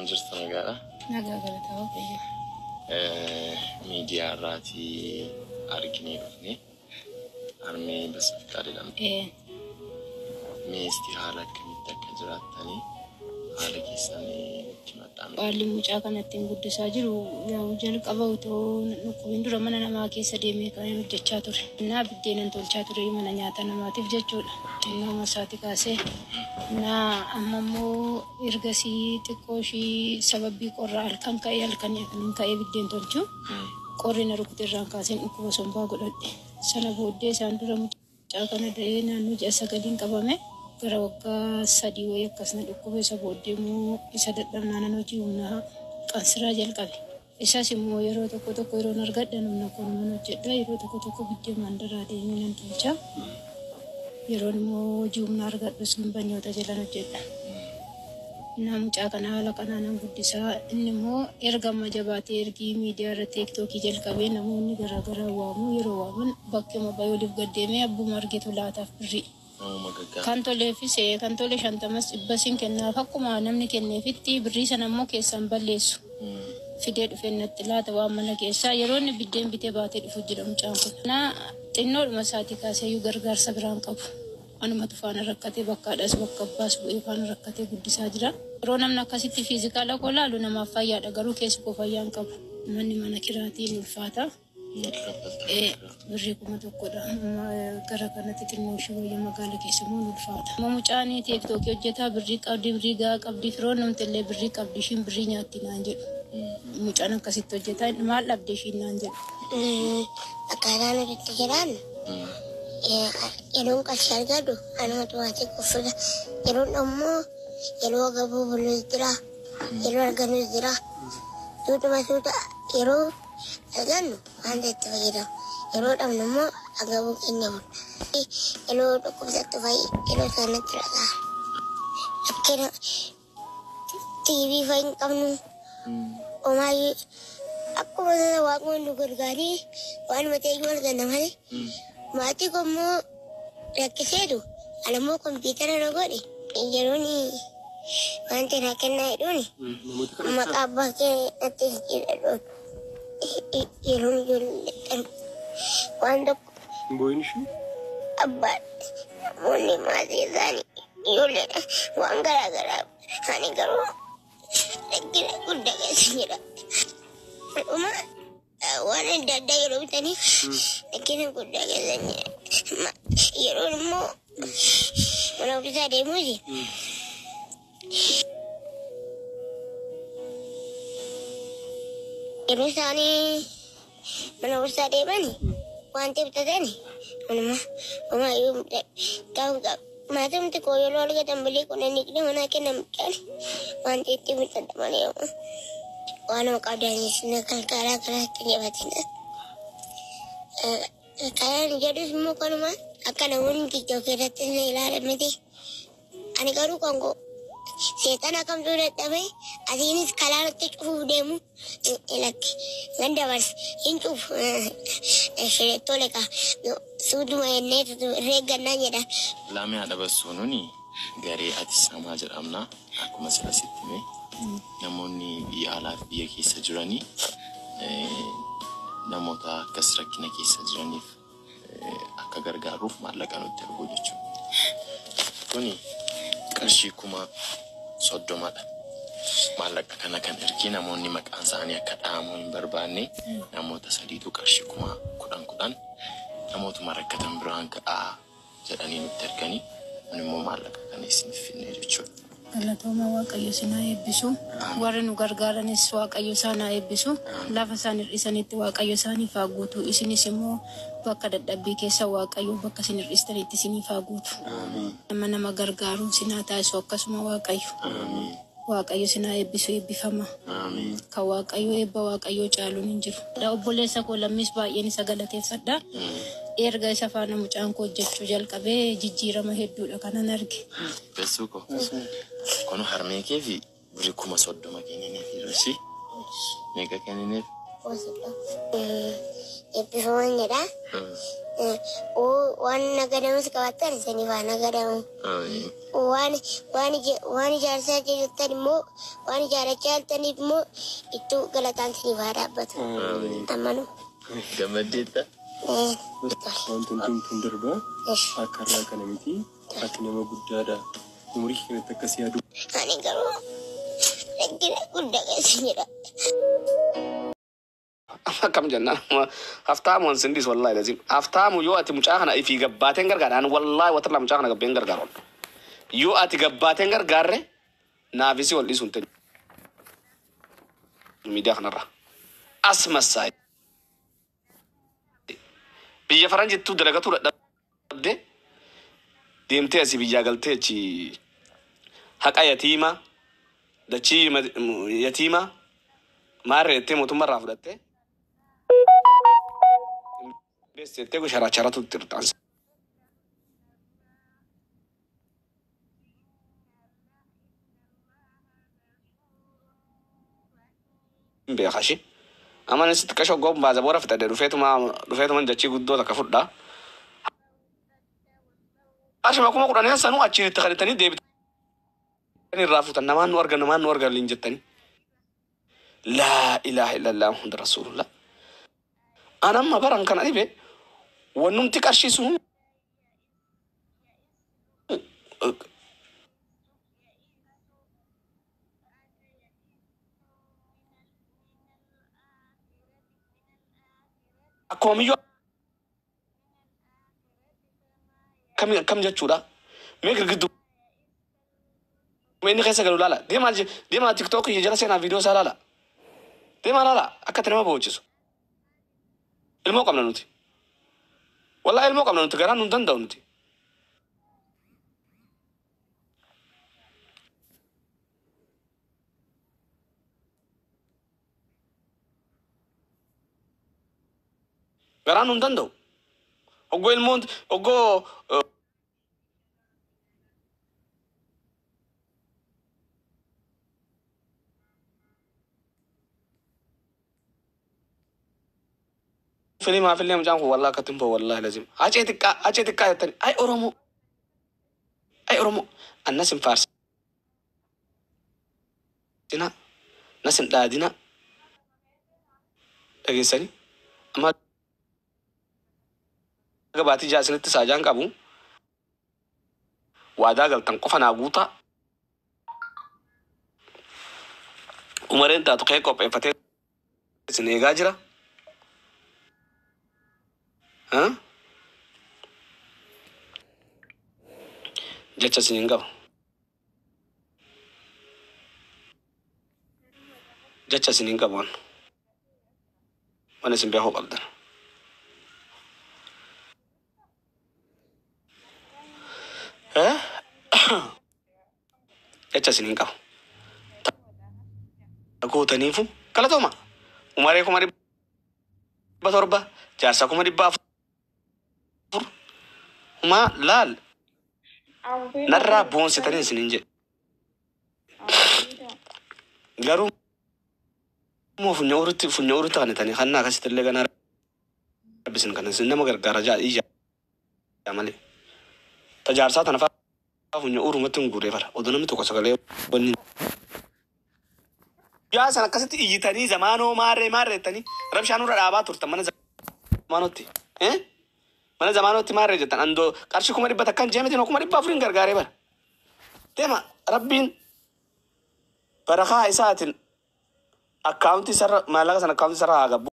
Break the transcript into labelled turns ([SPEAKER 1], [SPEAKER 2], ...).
[SPEAKER 1] Akkam jirtu nagaadha?
[SPEAKER 2] Nagaa galataa waaqayyo.
[SPEAKER 1] Miidiyaa irraatii arginee dhufne harmee Basafqaa jedhamti. Meestii haala akkamitti akka jiraattanii haala keessanii itti maxxanfatan.
[SPEAKER 2] Haalli mucaa kanatti guddisaa jiru jalqaba utoo dhukkubiin dura mana namaa keessa deemee kan hojjechaa ture. Innaa biddeenan tolchaa ture mana nyaata namaatiif jechuudha. Nama isaati kaasee. Amma immoo ergasii xiqqoo ishii sababii qorraa halkan ka'ee biddeen tolchuu qorri na rukute irraan kaaseen dhukkuba sombaa godhadhe. Sana booddee isaan dura mucaa kana da'ee naannoo 9 qabame gara waggaa 3 wayii akkasuma dhukkube isa booddee immoo isa dadhabnaan hojii humnaa qansiraa jalqabe. Isas immoo yeroo tokko yeroo argadhan humna kun hojjedha yeroo tokko biddeen mandaraa deemee nan tolcha. Yeroo immoo hojii humna argadhus banyoota jalan hojjedha. Mucaa kana haala kanaan guddisaa inni immoo erga amma jabaatee ergi miidiyaa irratti tiiktookii jalqabee namoonni garaagaraa waamu yeroo waaman bakkee mobaayilii waliif gaddeemee abbuma argitu laataaf birrii. Kan toleefis kan tole 50 dhibba kennaaf akkuma namni kenneefitti birrii sana immoo keessaan balleessu. Fidee dhufee natti laata waan mana keessaa yeroo inni biddeen bitee baatee dhufu jira mucaan kun. Xinnoodhuma isaatii kaasee gargaarsa biraan qabu. Anuma tufaan rakkatee bakkaadhaas bakka abbaas bu'ee faana rakkatee guddisaa jira. Yeroo namni akkasitti fiizikaala kolaalu namaaf fayyaadha garuu keessi koo fayyaan qabu. Manni mana kiraatiin ulfaata. Birrii 1,000 gara kanatti xinnoo ishee wayya magaala keessa immoo ulfaata. Mucaan tiiktookii hojjetaa birrii qabdi firoon namti illee birrii qabdi ishiin birrii nyaatti naan jedhu. Mucaan akkasitti hojjetaa maal dhabde ishiin naan jedhu.
[SPEAKER 3] Akkaataan irratti jiraan yeroon qarshii argatu anuma tuwaatee kuffisa. Yeroon ammoo yeroo gabuu bulus jira. Yeroo arganus jira. Suutuma yeroo argannu wanta itti fayyadamu. Yeroo dhabnu immoo agabuu keenya bulu. Yeroo dhukkubsattu yeroo sanatti ragaa. Akkana TV fa'i hin qabnu. Omaayyee akkuma sana waaqonni nu gargaarii waan mateeyyuu arganna malee. Maatii kommoo rakkiseetu alammoo kompiitara na godhe yeroon wanta na kennaa jedhuun maqaa abbaa kee natti jedhadhoon yeroon ijoollee waan tokko abbaan namoonni maatii isaanii ijoolleedha waan garaagaraa ani garuu rakkina guddaa keessa jira. Waan adda addaa yeroo bitanii rakkina guddaa keessa jira. Yeroo immoo mana ofiisaa deemuusi. Yeroo isaanii mana ofiisaa deemani wanti bitatani maatumti koo yeroo argatan bilii kunan niqne manaa kennan bitaan wanti itti bitadha malee waan qabdaniis na kalkaalaa kanatti jabatina. Kanan jedhus immoo kanuma akka namoonni tiktokii irratti na ilaalamete ani garuu kongo seexana kamtuu dadhabee asiinis kalaanatti cufuuf deemu lakki nan dabarse hin cufu tole ka suutuma jennee reeggannaa jedhan.
[SPEAKER 1] Laamee haadha bassuununi garee ati samaa jedhamna akkuma sirasitti mee namoonni biyya alaa fi biyya keessa jiranii namoota akkas rakkina keessa jiraniif akka gargaaruuf maallaqa nutti erguu jechuudha. Kuni qarshii 30,000dha. Maallaqa kana kan ergee namoonni maqaan isaanii akka dhahamuu hin barbaanne namoota 3tu qarshii 10,000 namootuma rakkatan biraan ga'aa jedhanii nutti erganii immoo maallaqa kana isiniif finne jechuudha.
[SPEAKER 2] Galatooma waaqayyo sinaa eebbisu warri nu gargaaranis waaqayyo isaanii eebbisu lafa isaan hir'isanitti waaqayyo isaaniif haa guutu isinis immoo bakka dadhabbii keessa waaqayyo bakka isin hir'istanitti isiniif haa guutu. Nama gargaaru sinaa taasisu akkasuma waaqayyo sinaa eebbisu eebbifama. Kan waaqayyo eebba waaqayyo caaluun hin jiru. Obboleessa koo lammis baay'een isa galateeffadha. Erga isa faana mucaan koo hojjechuu jalqabee jijjiirama hedduudha kanan arge.
[SPEAKER 1] Beessuu koo kun harmee kee fi birrii 30,000 kennineef yeroo meeqa kennineef
[SPEAKER 3] lakkoofsidha. Eebbifaman jedha. Waan nagadamus qabaatan isanii waan nagadamu. Waan ijaarsaa jirtan immoo waan ijaarrachaa jirtaniif immoo ittuu galataan isiniif haa dhaabbatu. Ammanu.
[SPEAKER 1] Gammadeetta.
[SPEAKER 4] Wantoonni kun darbaa akka irraa kana miti akka nama guddaadha. Umurii kanatti akkas yaadu.
[SPEAKER 3] Ani garuu rakkina guddaa keessa jira.
[SPEAKER 5] Akkam jennaan haftaamu waan sindis wallahi lazim haftaamu yoo ati mucaa kana ifii gabbaateen gargaaraan wallahi watarla mucaa kana gabbeen gargaaroon yoo ati gabbaateen gargaarre naafisi wal dhiisuun ta'e miidiyaa kanarra as massaay biyya faranjittuu dalagatu dhabde deemtee asii biyyaa galtee achi haqa yatiimaa dachii yatiimaa maarreettee mootummaarraa fudhattee Beste go shara tu tirtan. Be khashi. Amane sit kasho gob baza bora fitade rufetuma jachi guddo ta kafudda. Ashma kuma qur'an sanu achi takharitani debi. Ni rafuta naman warga linjettani. La ilaha illallah muhammadur rasulullah. Anamma baran kana ibe wannumti qarshii sun akkoomiyyoo kam jechuudha mee girgiddu inni keessa galu laala deemaa tiktook jala seenaa viidiyoo isaa laala deemaa laala akka itti nama bohoochisu ilmoo qabna nuti wallahi ilmoo qabna nuti garaan nu danda'u nuti garaan nu danda'u oggoo ilmoon oggoo فيلم جانكو والله كتنبه والله لازم أجيتك يتني أي أورومو الناس فارس دينا ناس دادينا أجي سني أما قباتي جاسني تساجان كابو وادا قال تنقف أنا أقوطا عمرين تاتوكيكو بفتح سنيجاجرا ها jecha sinin qaba jecha sinin qaban wana sin beeku qabdan jecha sinin qaba gootaniifu kalatooma umaree kuma dhibba torba jaarsa kuma dhibba afur uma laal narraa boonsitanii isinin jedhe garuu moo funya urutti kanitanii kannaa akkasitti illee ganaa rabbisin kana isin nama gargaara ijaa malee tajaarsaa tana fa'aa funya urumatti hin guuree fara odoo namni tokko sagalee wanni yaa san akkasitti iyyitanii zamaanoo maarreettanii rabshaan irra dhaabaa turtan mana zamaanootti mana zamaanootti maarree jettan andoo qarshii kuma dhibba takkan jeemitiin kuma dhibba afuriin gargaaree bara deema rabbiin barakaa isaatiin akkaawuntii sarra maallaqa san akkaawuntii sarra haa gabbu